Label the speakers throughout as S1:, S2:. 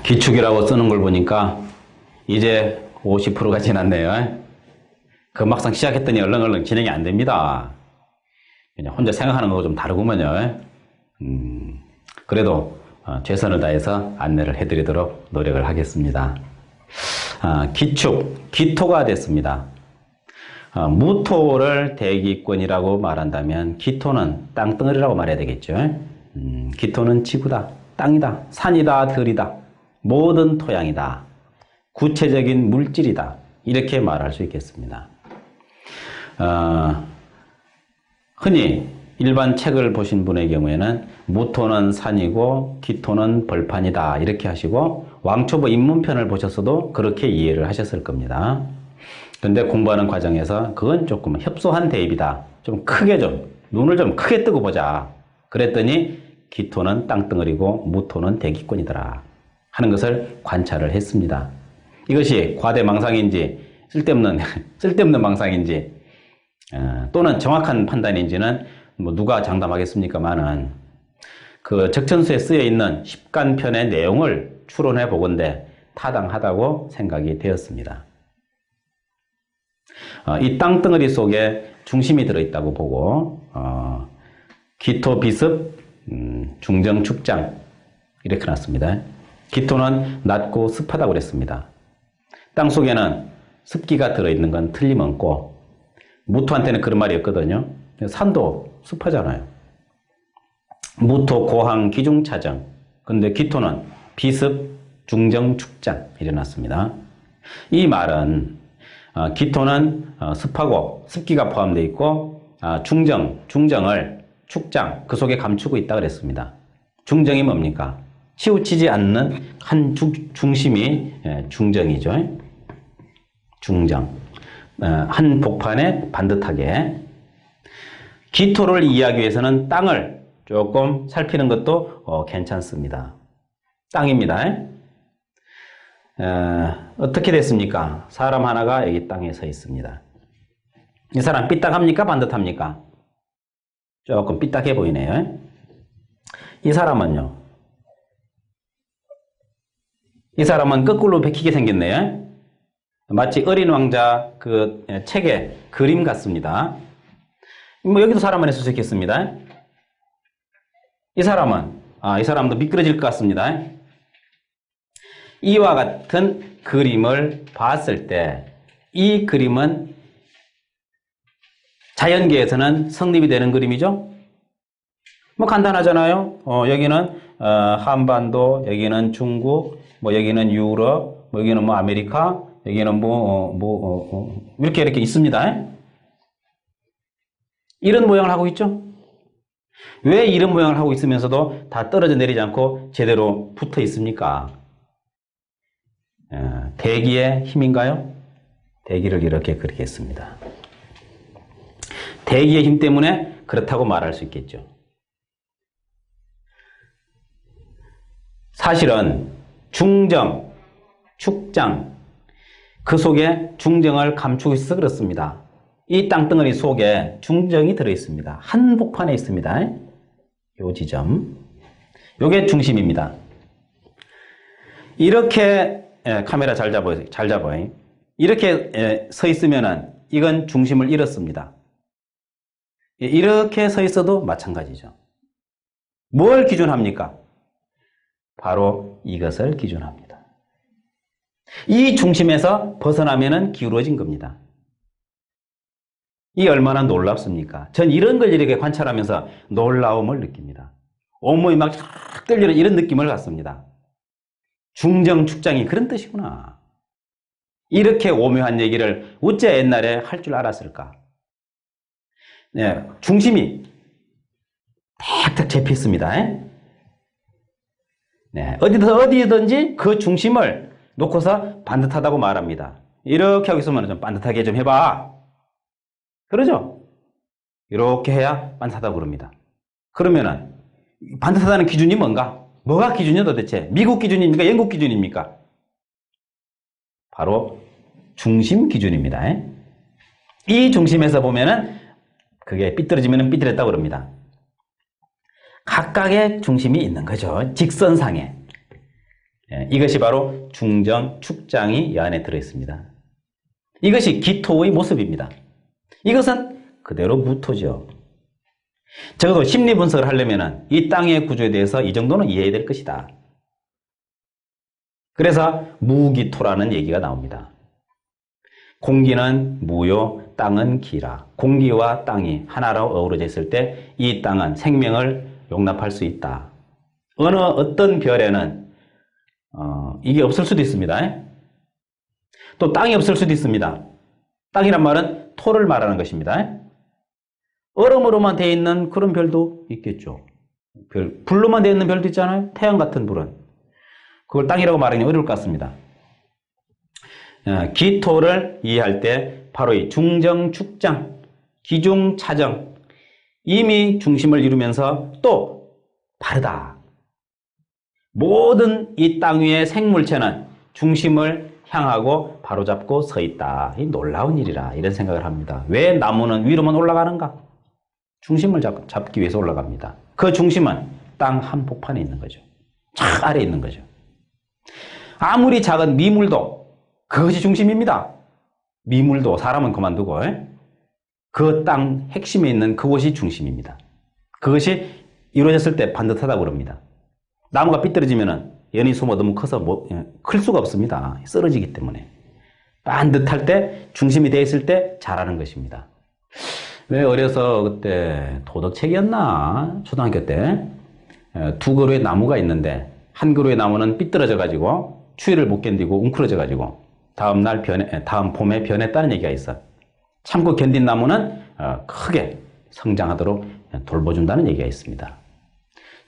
S1: 기축이라고 쓰는 걸 보니까 이제 50%가 지났네요. 그 막상 시작했더니 얼렁얼렁 진행이 안 됩니다. 그냥 혼자 생각하는 거하고 좀 다르구먼요. 그래도 최선을 다해서 안내를 해드리도록 노력을 하겠습니다. 기축, 기토가 됐습니다. 무토를 대기권이라고 말한다면 기토는 땅덩어리라고 말해야 되겠죠. 기토는 지구다, 땅이다, 산이다, 들이다, 모든 토양이다, 구체적인 물질이다, 이렇게 말할 수 있겠습니다. 흔히 일반 책을 보신 분의 경우에는 무토는 산이고 기토는 벌판이다 이렇게 하시고 왕초보 입문편을 보셨어도 그렇게 이해를 하셨을 겁니다. 근데 공부하는 과정에서 그건 조금 협소한 대입이다. 좀 크게 눈을 좀 크게 뜨고 보자. 그랬더니 기토는 땅덩어리고 무토는 대기권이더라 하는 것을 관찰을 했습니다. 이것이 과대망상인지 쓸데없는 망상인지 또는 정확한 판단인지는 누가 장담하겠습니까만은 그 적천수에 쓰여 있는 십간편의 내용을 추론해 보건대 타당하다고 생각이 되었습니다. 이 땅덩어리 속에 중심이 들어있다고 보고 기토, 비습, 중정, 축장 이렇게 놨습니다. 기토는 낮고 습하다고 그랬습니다. 땅 속에는 습기가 들어있는 건 틀림없고 무토한테는 그런 말이 없거든요. 산도 습하잖아요. 무토, 고항, 기중, 차정. 근데 기토는 비습, 중정, 축장 일어났습니다. 이 말은 기토는 습하고 습기가 포함되어 있고 중정을 축장, 그 속에 감추고 있다 그랬습니다. 중정이 뭡니까? 치우치지 않는 한 중심이 중정이죠. 중정. 한 복판에 반듯하게. 기토를 이해하기 위해서는 땅을 조금 살피는 것도 괜찮습니다. 땅입니다. 어떻게 됐습니까? 사람 하나가 여기 땅에 서 있습니다. 이 사람 삐딱합니까? 반듯합니까? 조금 삐딱해 보이네요. 이 사람은요? 이 사람은 거꾸로 베끼게 생겼네요. 마치 어린 왕자 그 책의 그림 같습니다. 여기도 사람 안에 서 있겠습니다. 이 사람도 미끄러질 것 같습니다. 이와 같은 그림을 봤을 때 이 그림은 자연계에서는 성립이 되는 그림이죠. 간단하잖아요. 여기는 한반도, 여기는 중국, 여기는 유럽, 여기는 아메리카, 여기는 이렇게 있습니다. 이런 모양을 하고 있죠. 왜 이런 모양을 하고 있으면서도 다 떨어져 내리지 않고 제대로 붙어 있습니까? 대기의 힘인가요? 대기를 이렇게 그리겠습니다. 대기의 힘 때문에 그렇다고 말할 수 있겠죠. 사실은 중정, 축장, 그 속에 중정을 감추고 있어서 그렇습니다. 이 땅덩어리 속에 중정이 들어있습니다. 한 복판에 있습니다. 요 지점. 요게 중심입니다. 이렇게 카메라 잘 잡아요. 이렇게 서 있으면은 이건 중심을 잃었습니다. 이렇게 서 있어도 마찬가지죠. 뭘 기준합니까? 바로 이것을 기준합니다. 이 중심에서 벗어나면은 기울어진 겁니다. 이 얼마나 놀랍습니까? 전 이런 걸 이렇게 관찰하면서 놀라움을 느낍니다. 온몸이 막 쫙 떨리는 이런 느낌을 갖습니다. 중정, 축장이 그런 뜻이구나. 이렇게 오묘한 얘기를 어째 옛날에 할 줄 알았을까? 네, 중심이 탁탁 잡혀 있습니다. 네, 어디든지 그 중심을 놓고서 반듯하다고 말합니다. 이렇게 하고 있으면 좀 반듯하게 좀 해봐. 그러죠? 이렇게 해야 반듯하다고 그럽니다. 그러면은 반듯하다는 기준이 뭔가? 뭐가 기준이야 도대체? 미국 기준입니까? 영국 기준입니까? 바로 중심 기준입니다. 이 중심에서 보면은 그게 삐뚤어지면 삐뚤었다고 그럽니다. 각각의 중심이 있는 거죠. 직선상에. 이것이 바로 중정, 축장이 이 안에 들어있습니다. 이것이 기토의 모습입니다. 이것은 그대로 무토죠. 적어도 심리 분석을 하려면 이 땅의 구조에 대해서 이 정도는 이해해야 될 것이다. 그래서 무기토라는 얘기가 나옵니다. 공기는 무요, 땅은 기라. 공기와 땅이 하나로 어우러져 있을 때 이 땅은 생명을 용납할 수 있다. 어떤 별에는 이게 없을 수도 있습니다. 또 땅이 없을 수도 있습니다. 땅이란 말은 토를 말하는 것입니다. 얼음으로만 되어 있는 그런 별도 있겠죠. 불로만 되어 있는 별도 있잖아요. 태양 같은 불은. 그걸 땅이라고 말하기 어려울 것 같습니다. 기토를 이해할 때 바로 이 중정, 축장, 기중, 차정, 이미 중심을 이루면서 또 다르다. 모든 이 땅 위의 생물체는 중심을 향하고 바로잡고 서 있다. 이 놀라운 일이라 이런 생각을 합니다. 왜 나무는 위로만 올라가는가? 중심을 잡기 위해서 올라갑니다. 그 중심은 땅 한복판에 있는 거죠. 저 아래에 있는 거죠. 아무리 작은 미물도 그것이 중심입니다. 미물도 사람은 그만두고 그 땅 핵심에 있는 그곳이 중심입니다. 그것이 이루어졌을 때 반듯하다고 그럽니다. 나무가 삐뚤어지면 연이 소모 너무 커서 클 수가 없습니다. 쓰러지기 때문에. 반듯할 때 중심이 되어 있을 때 자라는 것입니다. 왜 어려서 그때 도덕책이었나? 초등학교 때 두 그루의 나무가 있는데 한 그루의 나무는 삐뚤어져 가지고 추위를 못 견디고 웅크러져 가지고 다음 봄에 변했다는 얘기가 있어. 참고 견딘 나무는 크게 성장하도록 돌봐준다는 얘기가 있습니다.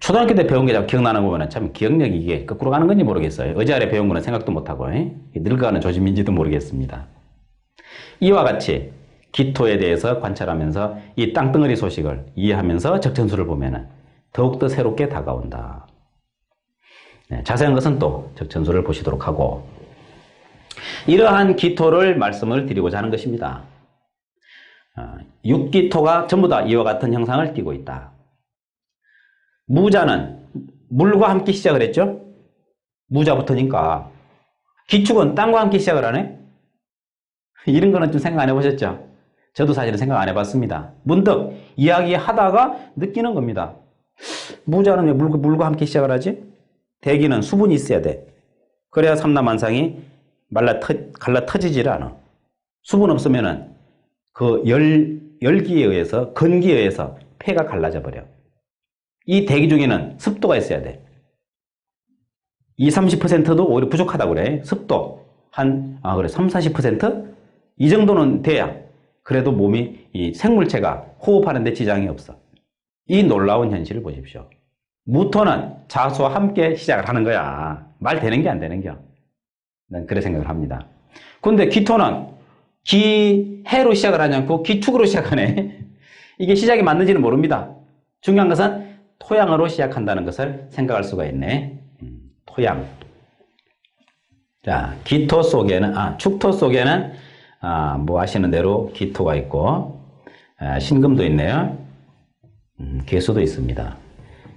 S1: 초등학교 때 배운 게 잘 기억나는 거 보면 참 기억력이 이게 거꾸로 가는 건지 모르겠어요. 어제 배운 거는 생각도 못하고 늙어가는 조짐인지도 모르겠습니다. 이와 같이 기토에 대해서 관찰하면서 이 땅덩어리 소식을 이해하면서 적천수를 보면 더욱더 새롭게 다가온다. 자세한 것은 또 적천수를 보시도록 하고 이러한 기토를 말씀을 드리고자 하는 것입니다. 6기토가 전부 다 이와 같은 형상을 띠고 있다. 무자는 물과 함께 시작을 했죠. 무자부터니까. 기축은 땅과 함께 시작을 하네. 이런 거는 좀 생각 안 해보셨죠? 저도 사실은 생각 안 해봤습니다. 문득 이야기하다가 느끼는 겁니다. 무자는 왜 물과 함께 시작을 하지? 대기는 수분이 있어야 돼. 그래야 삼라만상이 갈라 터지질 않아. 수분 없으면은 그 열기에 의해서, 건기에 의해서 폐가 갈라져 버려. 이 대기 중에는 습도가 있어야 돼. 20-30%도 오히려 부족하다고 그래. 습도. 그래. 30-40%? 이 정도는 돼야 그래도 몸이, 이 생물체가 호흡하는데 지장이 없어. 이 놀라운 현실을 보십시오. 무토는 자수와 함께 시작을 하는 거야. 말 되는 게 안 되는 겨. 난 그래 생각을 합니다. 근데 기토는 기해로 시작을 하지 않고 기축으로 시작하네. 이게 시작이 맞는지는 모릅니다. 중요한 것은 토양으로 시작한다는 것을 생각할 수가 있네. 토양. 자, 기토 속에는, 축토 속에는, 뭐 아시는 대로 기토가 있고, 신금도 있네요. 개수도 있습니다.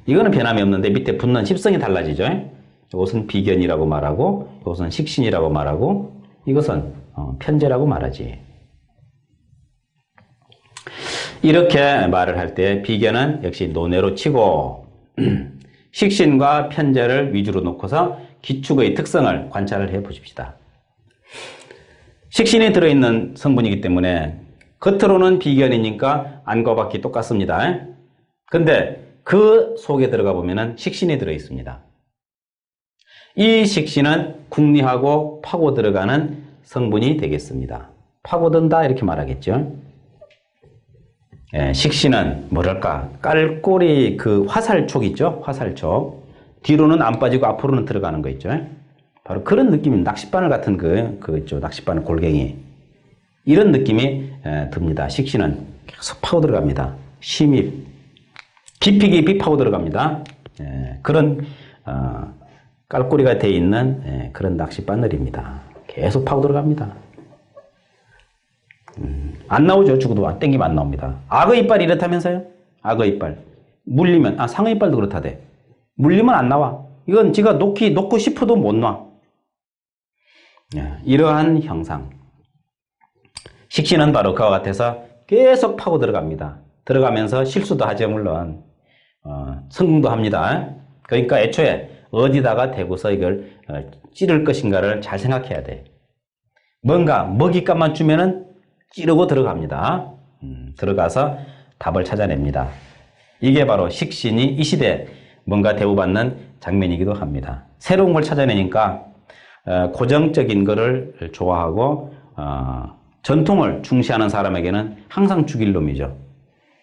S1: 이거는 변함이 없는데 밑에 붙는 십성이 달라지죠. 이것은 비견이라고 말하고, 이것은 식신이라고 말하고, 이것은 편재라고 말하지. 이렇게 말을 할 때 비견은 역시 논외로 치고 식신과 편재를 위주로 놓고서 기축의 특성을 관찰을 해 보십시다. 식신이 들어있는 성분이기 때문에 겉으로는 비견이니까 안과 밖이 똑같습니다. 근데 그 속에 들어가 보면은 식신이 들어있습니다. 이 식신은 궁리하고 파고 들어가는 성분이 되겠습니다. 파고든다 이렇게 말하겠죠. 식신은 뭐랄까 깔꼬리 그 화살촉 있죠. 화살촉 뒤로는 안 빠지고 앞으로는 들어가는 거 있죠. 바로 그런 느낌이 낚싯바늘 같은 그 있죠. 낚싯바늘 골갱이 이런 느낌이 듭니다. 식신은 계속 파고 들어갑니다. 심입 깊이 파고 들어갑니다. 그런 깔꼬리가 되어 있는 그런 낚싯바늘입니다. 계속 파고 들어갑니다. 안 나오죠. 죽어도 땡기면 안 나옵니다. 악어 이빨이 이렇다면서요? 악어 이빨. 물리면, 상어 이빨도 그렇다대. 물리면 안 나와. 이건 지가 놓고 싶어도 못 놔. 이러한 형상. 식신은 바로 그와 같아서 계속 파고 들어갑니다. 들어가면서 실수도 하죠, 물론. 성공도 합니다. 그러니까 애초에 어디다가 대고서 이걸 찌를 것인가를 잘 생각해야 돼. 뭔가 먹잇감만 주면은 찌르고 들어갑니다. 들어가서 답을 찾아냅니다. 이게 바로 식신이 이 시대에 뭔가 대우받는 장면이기도 합니다. 새로운 걸 찾아내니까 고정적인 거를 좋아하고 전통을 중시하는 사람에게는 항상 죽일 놈이죠.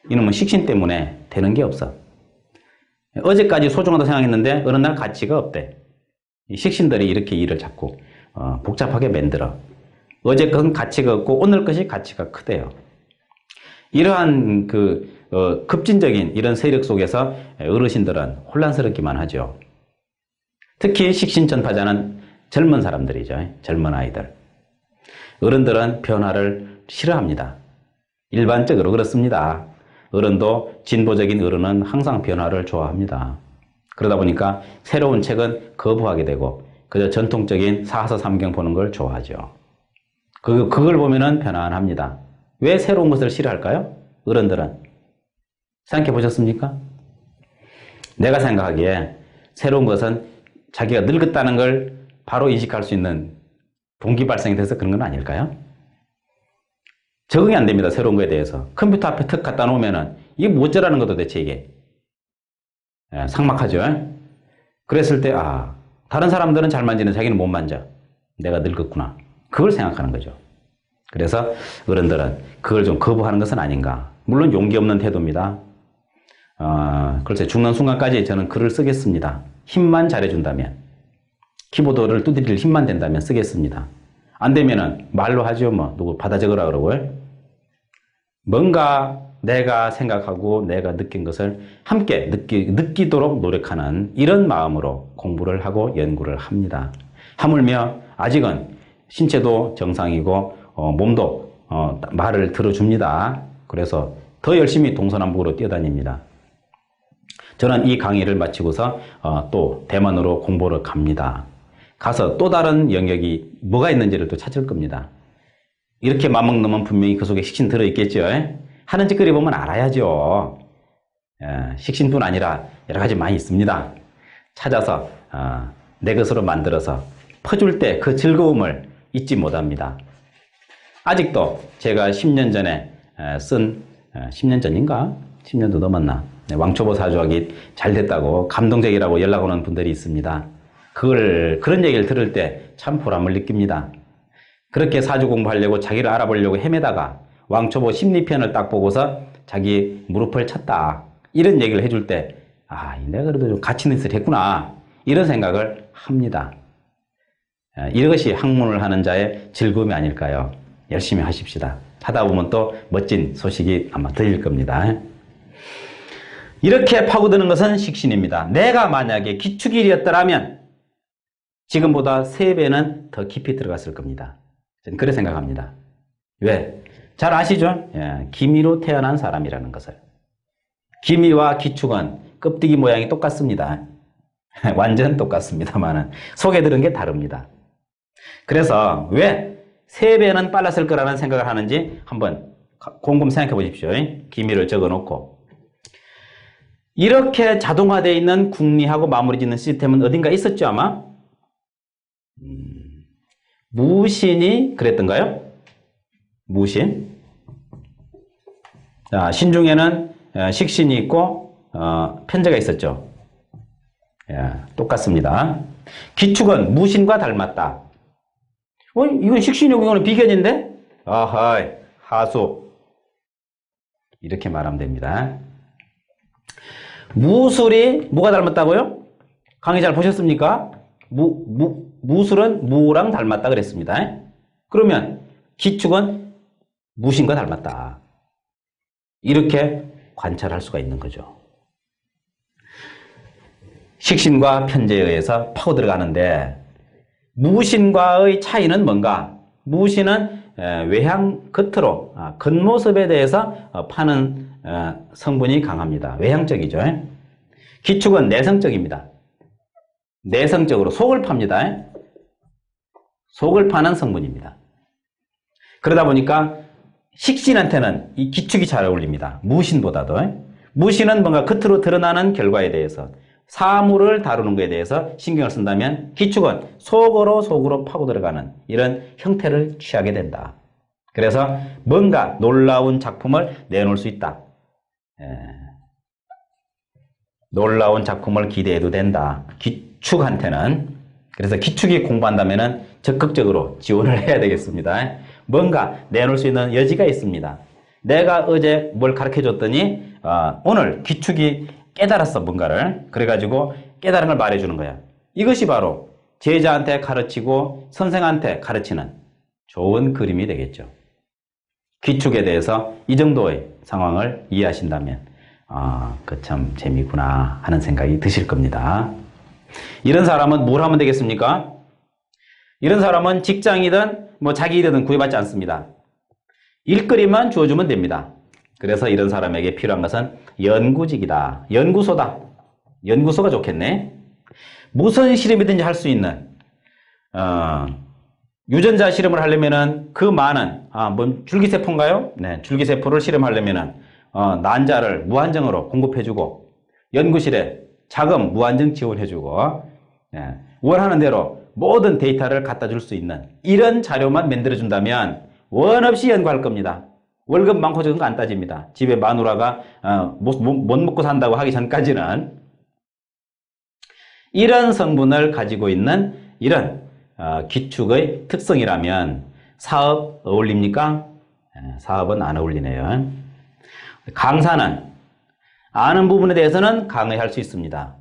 S1: 이놈은 식신 때문에 되는 게 없어. 어제까지 소중하다고 생각했는데 어느 날 가치가 없대. 이 식신들이 이렇게 일을 자꾸 복잡하게 만들어. 어제 것은 가치가 없고 오늘 것이 가치가 크대요. 이러한 급진적인 이런 세력 속에서 어르신들은 혼란스럽기만 하죠. 특히 식신 전파자는 젊은 사람들이죠. 젊은 아이들. 어른들은 변화를 싫어합니다. 일반적으로 그렇습니다. 어른도 진보적인 어른은 항상 변화를 좋아합니다. 그러다 보니까 새로운 책은 거부하게 되고 그저 전통적인 사서 삼경 보는 걸 좋아하죠. 그걸 보면은 편안합니다. 왜 새로운 것을 싫어할까요? 어른들은. 생각해 보셨습니까? 내가 생각하기에 새로운 것은 자기가 늙었다는 걸 바로 인식할 수 있는 동기 발생이 돼서 그런 건 아닐까요? 적응이 안 됩니다. 새로운 거에 대해서. 컴퓨터 앞에 턱 갖다 놓으면은 이게 뭐쩌라는 것도 대체 이게. 삭막하죠. 그랬을 때 다른 사람들은 잘 만지는 자기는 못 만져. 내가 늙었구나. 그걸 생각하는 거죠. 그래서 어른들은 그걸 좀 거부하는 것은 아닌가. 물론 용기 없는 태도입니다. 글쎄 죽는 순간까지 저는 글을 쓰겠습니다. 힘만 잘해준다면. 키보드를 두드릴 힘만 된다면 쓰겠습니다. 안 되면은 말로 하죠. 누구 받아 적으라 그러고요. 뭔가 내가 생각하고 내가 느낀 것을 함께 느끼도록 노력하는 이런 마음으로 공부를 하고 연구를 합니다. 하물며 아직은 신체도 정상이고 몸도 말을 들어줍니다. 그래서 더 열심히 동서남북으로 뛰어다닙니다. 저는 이 강의를 마치고서 또 대만으로 공부를 갑니다. 가서 또 다른 영역이 뭐가 있는지를 또 찾을 겁니다. 이렇게 맘먹으면 분명히 그 속에 식신 들어있겠죠. 하는 짓거리 보면 알아야죠. 식신뿐 아니라 여러 가지 많이 있습니다. 찾아서 내 것으로 만들어서 퍼줄 때 그 즐거움을 잊지 못합니다. 아직도 제가 10년 전에 쓴 10년 전인가? 10년도 넘었나? 왕초보 사주하기 잘 됐다고 감동적이라고 연락 오는 분들이 있습니다. 그런 얘기를 들을 때 참 보람을 느낍니다. 그렇게 사주 공부하려고 자기를 알아보려고 헤매다가 왕초보 심리편을 딱 보고서 자기 무릎을 쳤다. 이런 얘기를 해줄 때 내가 그래도 좀 가치 있는 짓을 했구나. 이런 생각을 합니다. 이것이 학문을 하는 자의 즐거움이 아닐까요? 열심히 하십시다. 하다 보면 또 멋진 소식이 아마 들릴 겁니다. 이렇게 파고드는 것은 식신입니다. 내가 만약에 기축일이었더라면 지금보다 3배는 더 깊이 들어갔을 겁니다. 저는 그렇게 생각합니다. 왜? 잘 아시죠? 기미로 태어난 사람이라는 것을. 기미와 기축은 껍데기 모양이 똑같습니다. 완전 똑같습니다만 속에 들은 게 다릅니다. 그래서 왜 3배는 빨랐을 거라는 생각을 하는지 한번 곰곰 생각해 보십시오. 기미를 적어놓고. 이렇게 자동화되어 있는 궁리하고 마무리 짓는 시스템은 어딘가 있었죠 아마? 무신이 그랬던가요? 무신. 자, 신중에는 식신이 있고 편제가 있었죠. 똑같습니다. 기축은 무신과 닮았다. 이건 식신이고 이거는 비견인데? 하수. 이렇게 말하면 됩니다. 무술이 뭐가 닮았다고요? 강의 잘 보셨습니까? 무술은 무랑 닮았다 그랬습니다. 그러면 기축은 무신과 닮았다. 이렇게 관찰할 수가 있는 거죠. 식신과 편제에 의해서 파고 들어가는데 무신과의 차이는 뭔가? 무신은 외향 겉으로 겉모습에 대해서 파는 성분이 강합니다. 외향적이죠. 기축은 내성적입니다. 내성적으로 속을 팝니다. 속을 파는 성분입니다. 그러다 보니까 식신한테는 이 기축이 잘 어울립니다. 무신보다도. 무신은 뭔가 겉으로 드러나는 결과에 대해서, 사물을 다루는 것에 대해서 신경을 쓴다면 기축은 속으로 파고 들어가는 이런 형태를 취하게 된다. 그래서 뭔가 놀라운 작품을 내놓을 수 있다. 놀라운 작품을 기대해도 된다. 기축한테는. 그래서 기축이 공부한다면 적극적으로 지원을 해야 되겠습니다. 뭔가 내놓을 수 있는 여지가 있습니다. 내가 어제 뭘 가르쳐 줬더니 오늘 기축이 깨달았어, 뭔가를. 그래가지고 깨달은 걸 말해주는 거야. 이것이 바로 제자한테 가르치고 선생한테 가르치는 좋은 그림이 되겠죠. 기축에 대해서 이 정도의 상황을 이해하신다면 그 참 재미구나 하는 생각이 드실 겁니다. 이런 사람은 뭘 하면 되겠습니까? 이런 사람은 직장이든 자기 일이든 구애받지 않습니다. 일거리만 주어주면 됩니다. 그래서 이런 사람에게 필요한 것은 연구직이다. 연구소다. 연구소가 좋겠네. 무슨 실험이든지 할 수 있는 유전자 실험을 하려면은 그 많은 줄기세포인가요? 네, 줄기세포를 실험하려면은 난자를 무한정으로 공급해주고 연구실에 자금 무한정 지원해주고 원하는 대로 모든 데이터를 갖다 줄 수 있는 이런 자료만 만들어준다면 원 없이 연구할 겁니다. 월급 많고 적은 거 안 따집니다. 집에 마누라가 못 먹고 산다고 하기 전까지는. 이런 성분을 가지고 있는 이런 기축의 특성이라면 사업 어울립니까? 사업은 안 어울리네요. 강사는 아는 부분에 대해서는 강의할 수 있습니다.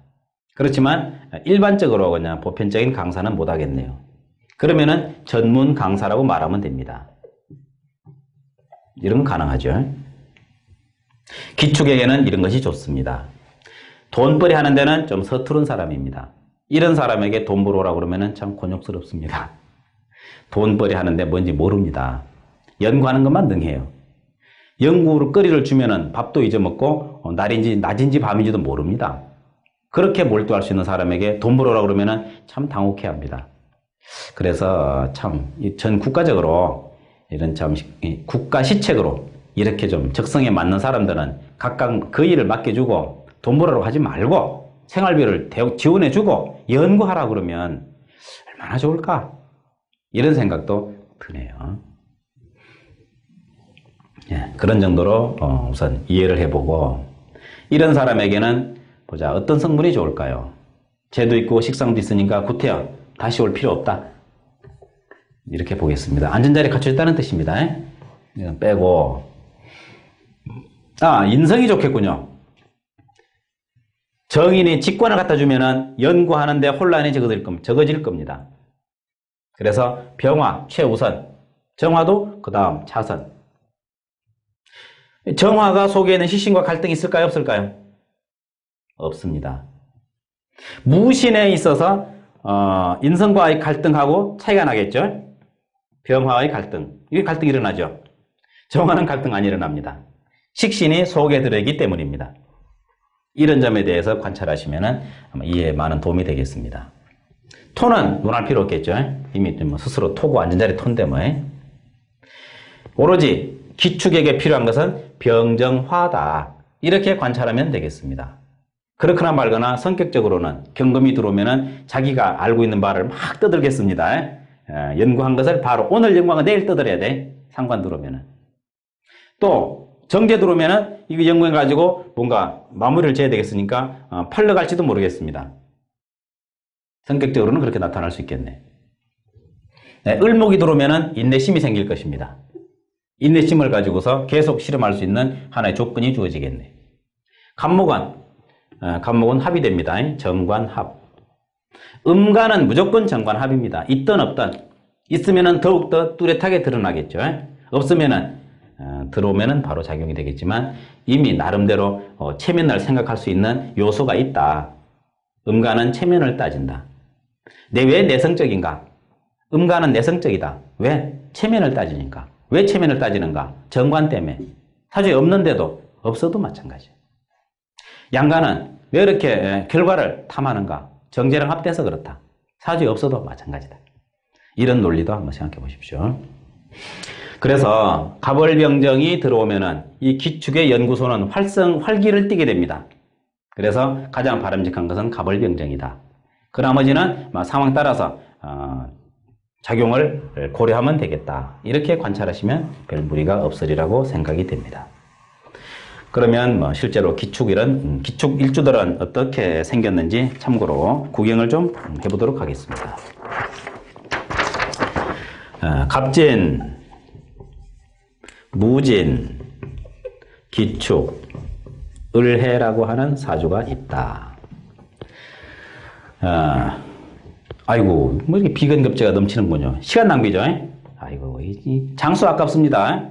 S1: 그렇지만 일반적으로 그냥 보편적인 강사는 못 하겠네요. 그러면은 전문 강사라고 말하면 됩니다. 이런 건 가능하죠. 기축에게는 이런 것이 좋습니다. 돈벌이 하는 데는 좀 서투른 사람입니다. 이런 사람에게 돈 벌어오라고 그러면 참 곤욕스럽습니다. 돈벌이 하는데 뭔지 모릅니다. 연구하는 것만 능해요. 연구를 거리를 주면은 밥도 잊어먹고 낮인지 밤인지도 모릅니다. 그렇게 몰두할 수 있는 사람에게 돈 벌어오라고 그러면은 참 당혹해합니다. 그래서 참 전 국가적으로 이런 참 국가 시책으로 이렇게 좀 적성에 맞는 사람들은 각각 그 일을 맡겨주고 돈 벌으라고 하지 말고 생활비를 지원해주고 연구하라 그러면 얼마나 좋을까? 이런 생각도 드네요. 그런 정도로 우선 이해를 해보고 이런 사람에게는 보자 어떤 성분이 좋을까요? 재도 있고 식상도 있으니까 구태여 다시 올 필요 없다. 이렇게 보겠습니다. 앉은 자리 갖춰졌다는 뜻입니다. 이건 빼고 인성이 좋겠군요. 정인이 직관을 갖다 주면은 연구하는데 혼란이 적어질 겁니다. 그래서 병화 최우선, 정화도 그 다음 차선. 정화가 속에는 시신과 갈등이 있을까요? 없을까요? 없습니다. 무신에 있어서 인성과의 갈등하고 차이가 나겠죠? 병화의 갈등. 이게 갈등이 일어나죠. 정화는 갈등 안 일어납니다. 식신이 속에 들어있기 때문입니다. 이런 점에 대해서 관찰하시면 아마 이해에 많은 도움이 되겠습니다. 토는 논할 필요 없겠죠. 이미 스스로 토고 앉은 자리 톤데 오로지 기축에게 필요한 것은 병정화다. 이렇게 관찰하면 되겠습니다. 그렇거나 말거나 성격적으로는 경금이 들어오면 자기가 알고 있는 바를 막 떠들겠습니다. 연구한 것을 바로 오늘 연구한 거 내일 떠들어야 돼. 상관 들어오면. 또 정제 들어오면 이거 연구해가지고 뭔가 마무리를 지어야 되겠으니까 팔러갈지도 모르겠습니다. 성격적으로는 그렇게 나타날 수 있겠네. 을목이 들어오면 인내심이 생길 것입니다. 인내심을 가지고서 계속 실험할 수 있는 하나의 조건이 주어지겠네. 간목은 합이 됩니다. 정관합. 음간은 무조건 정관합입니다. 있든 없든. 있으면은 더욱더 뚜렷하게 드러나겠죠. 없으면은 들어오면은 바로 작용이 되겠지만 이미 나름대로 체면을 생각할 수 있는 요소가 있다. 음간은 체면을 따진다. 왜 내성적인가? 음간은 내성적이다. 왜? 체면을 따지니까. 왜 체면을 따지는가? 정관 때문에. 사주에 없는데도 없어도 마찬가지예요. 양간은 왜 이렇게 결과를 탐하는가? 정제랑 합돼서 그렇다. 사주에 없어도 마찬가지다. 이런 논리도 한번 생각해 보십시오. 그래서 갑월병정이 들어오면은 이 기축의 연구소는 활기를 띠게 됩니다. 그래서 가장 바람직한 것은 갑월병정이다. 그 나머지는 상황 따라서 작용을 고려하면 되겠다. 이렇게 관찰하시면 별 무리가 없으리라고 생각이 됩니다. 그러면 실제로 기축 일주들은 어떻게 생겼는지 참고로 구경을 좀 해보도록 하겠습니다. 갑진, 무진, 기축, 을해라고 하는 사주가 있다. 아이고, 뭐 이렇게 비근급제가 넘치는군요. 시간 낭비죠. 아이고, 장수 아깝습니다.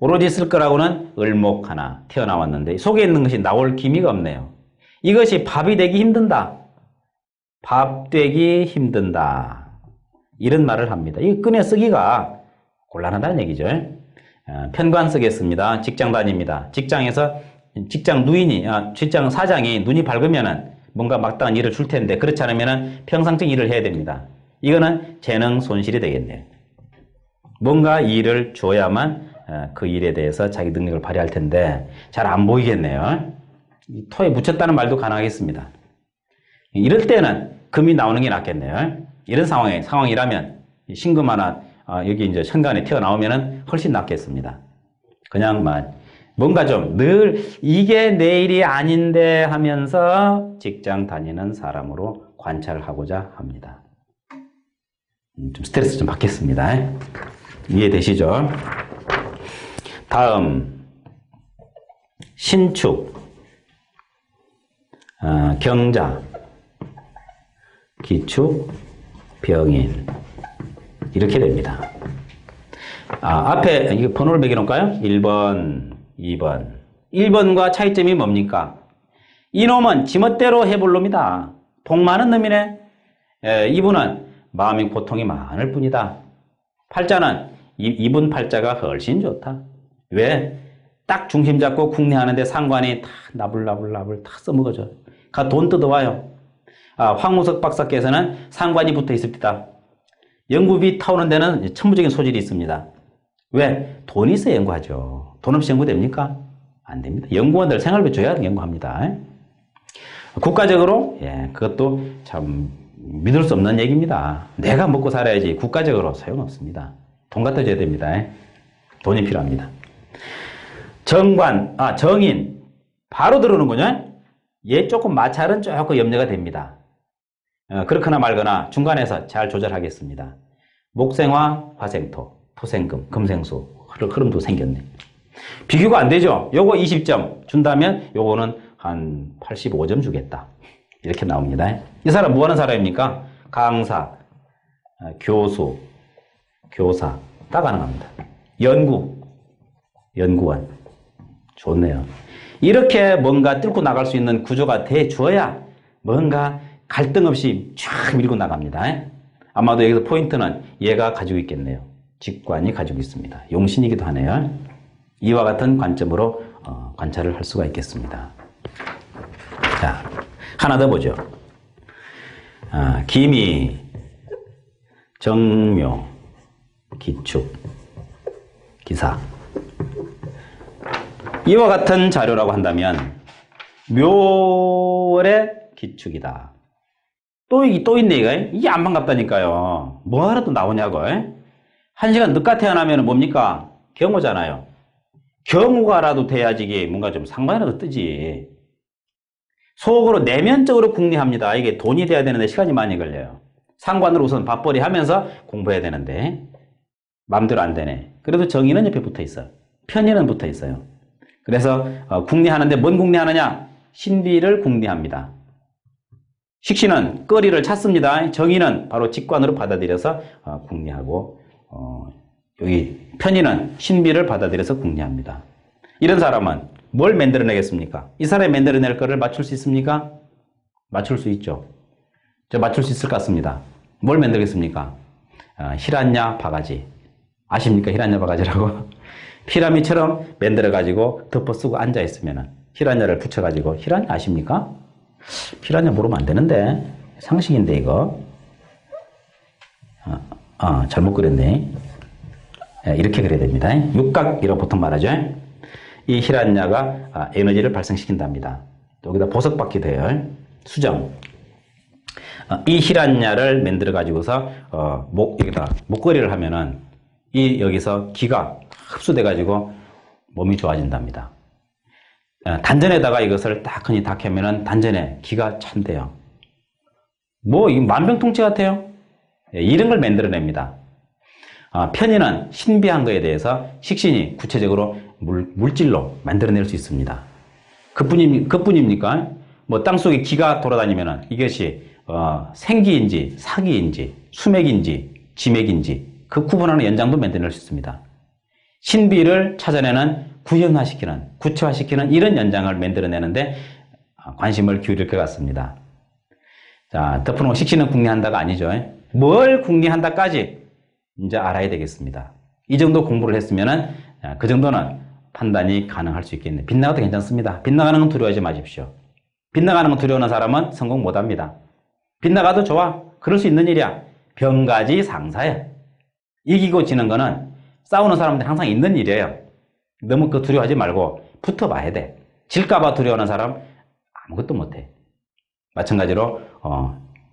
S1: 오로지 쓸 거라고는 을목 하나 튀어나왔는데 속에 있는 것이 나올 기미가 없네요. 이것이 밥이 되기 힘든다. 밥 되기 힘든다. 이런 말을 합니다. 이 꺼내 쓰기가 곤란하다는 얘기죠. 편관 쓰겠습니다. 직장 다닙니다. 직장에서 직장 누인이, 직장 사장이 눈이 밝으면은 뭔가 마땅한 일을 줄 텐데 그렇지 않으면은 평상적 일을 해야 됩니다. 이거는 재능 손실이 되겠네요. 뭔가 일을 줘야만 그 일에 대해서 자기 능력을 발휘할 텐데 잘 안 보이겠네요. 토에 묻혔다는 말도 가능하겠습니다. 이럴 때는 금이 나오는 게 낫겠네요. 이런 상황이라면 신금 하나 여기 이제 천간에 튀어나오면은 훨씬 낫겠습니다. 그냥 뭔가 좀 늘 이게 내 일이 아닌데 하면서 직장 다니는 사람으로 관찰을 하고자 합니다. 좀 스트레스 좀 받겠습니다. 이해되시죠? 다음 신축, 경자, 기축, 병인 이렇게 됩니다. 앞에 이거 번호를 매겨놓을까요? 1번, 2번. 1번과 차이점이 뭡니까? 이놈은 지멋대로 해볼 놈이다. 복 많은 놈이네. 이분은 마음의 고통이 많을 뿐이다. 팔자는 이분 팔자가 훨씬 좋다. 왜? 딱 중심 잡고 궁리하는데 상관이 다 나불나불 다 써먹어져. 돈 뜯어와요. 황우석 박사께서는 상관이 붙어 있습니다. 연구비 타오는 데는 천부적인 소질이 있습니다. 왜? 돈이 있어야 연구하죠. 돈 없이 연구됩니까? 안 됩니다. 연구원들 생활비 줘야 연구합니다. 국가적으로, 그것도 참 믿을 수 없는 얘기입니다. 내가 먹고 살아야지 국가적으로 소용없습니다. 돈 갖다 줘야 됩니다. 돈이 필요합니다. 정인. 바로 들어오는군요. 얘 조금 마찰은 조금 염려가 됩니다. 그렇거나 말거나 중간에서 잘 조절하겠습니다. 목생화, 화생토, 토생금, 금생수 흐름도 생겼네. 비교가 안 되죠. 요거 20점 준다면 요거는 한 85점 주겠다. 이렇게 나옵니다. 이 사람 뭐 하는 사람입니까? 강사, 교수, 교사 다 가능합니다. 연구원 좋네요. 이렇게 뭔가 뚫고 나갈 수 있는 구조가 돼 줘야 뭔가 갈등 없이 쫙 밀고 나갑니다. 아마도 여기서 포인트는 얘가 가지고 있겠네요. 직관이 가지고 있습니다. 용신이기도 하네요. 이와 같은 관점으로 관찰을 할 수가 있겠습니다. 자, 하나 더 보죠. 기미, 정묘, 기축, 기사. 이와 같은 자료라고 한다면 묘월의 기축이다. 또 있네, 이거. 이게 안 반갑다니까요. 뭐하러 나오냐고. 1시간 늦게 태어나면 뭡니까? 경호잖아요. 경호가라도 돼야지 이게 뭔가 좀 상관이라도 뜨지. 속으로 내면적으로 궁리합니다. 이게 돈이 돼야 되는데 시간이 많이 걸려요. 상관으로 우선 밥벌이 하면서 공부해야 되는데 마음대로 안 되네. 그래도 정의는 옆에 붙어 있어요. 편의는 붙어 있어요. 그래서 궁리하는데 뭔 궁리하느냐? 신비를 궁리합니다. 식신은 거리를 찾습니다. 정의는 바로 직관으로 받아들여서 궁리하고 여기 편의는 신비를 받아들여서 궁리합니다. 이런 사람은 뭘 만들어내겠습니까? 이 사람이 만들어낼 거를 맞출 수 있습니까? 맞출 수 있죠. 저 맞출 수 있을 것 같습니다. 뭘 만들겠습니까? 히란야 바가지. 아십니까? 히란야 바가지라고? 피라미처럼 만들어가지고 덮어 쓰고 앉아있으면 히란야를 붙여가지고 히란야 아십니까? 필요하냐 물으면 안 되는데. 상식인데, 이거. 잘못 그렸네. 이렇게 그려야 됩니다. 육각이라고 보통 말하죠. 이 힐한야가 에너지를 발생시킨답니다. 여기다 보석받기 돼요. 수정. 이 힐한야를 만들어 가지고서 여기다 목걸이를 하면은 여기서 기가 흡수돼 가지고 몸이 좋아진답니다. 단전에다가 이것을 딱하니 다 캐면은 단전에 기가 찬대요. 뭐 이 만병통치 같아요. 이런 걸 만들어냅니다. 편의는 신비한 거에 대해서 식신이 구체적으로 물질로 만들어낼 수 있습니다. 그뿐입니까? 뭐 땅속에 기가 돌아다니면은 이것이 생기인지 사기인지 수맥인지 지맥인지 그 구분하는 연장도 만들어낼 수 있습니다. 신비를 찾아내는 구현화시키는 구체화시키는 이런 연장을 만들어내는데 관심을 기울일 것 같습니다. 자, 덮어놓은 식신은 궁리한다가 아니죠. 뭘 궁리한다까지 이제 알아야 되겠습니다. 이 정도 공부를 했으면은 그 정도는 판단이 가능할 수 있겠네. 빗나가도 괜찮습니다. 빗나가는 건 두려워하지 마십시오. 빗나가는 건 두려워하는 사람은 성공 못합니다. 빗나가도 좋아. 그럴 수 있는 일이야. 병가지 상사야. 이기고 지는 거는 싸우는 사람들 항상 있는 일이에요. 너무 그 두려워하지 말고 붙어봐야 돼. 질까봐 두려워하는 사람 아무것도 못해. 마찬가지로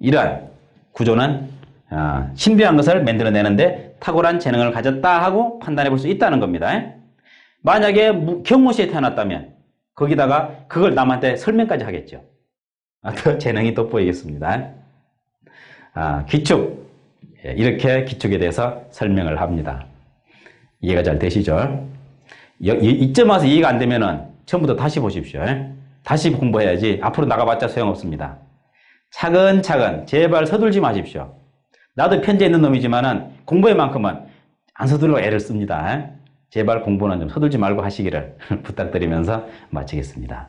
S1: 이러한 구조는 신비한 것을 만들어내는데 탁월한 재능을 가졌다 하고 판단해 볼 수 있다는 겁니다. 만약에 경무시에 태어났다면 거기다가 그걸 남한테 설명까지 하겠죠. 더 재능이 돋보이겠습니다. 기축. 이렇게 기축에 대해서 설명을 합니다. 이해가 잘 되시죠? 이쯤 와서 이해가 안 되면은 처음부터 다시 보십시오. 다시 공부해야지 앞으로 나가봤자 소용없습니다. 차근차근 제발 서둘지 마십시오. 나도 편지에 있는 놈이지만은 공부에만큼은 안 서둘러 애를 씁니다. 제발 공부는 좀 서둘지 말고 하시기를 부탁드리면서 마치겠습니다.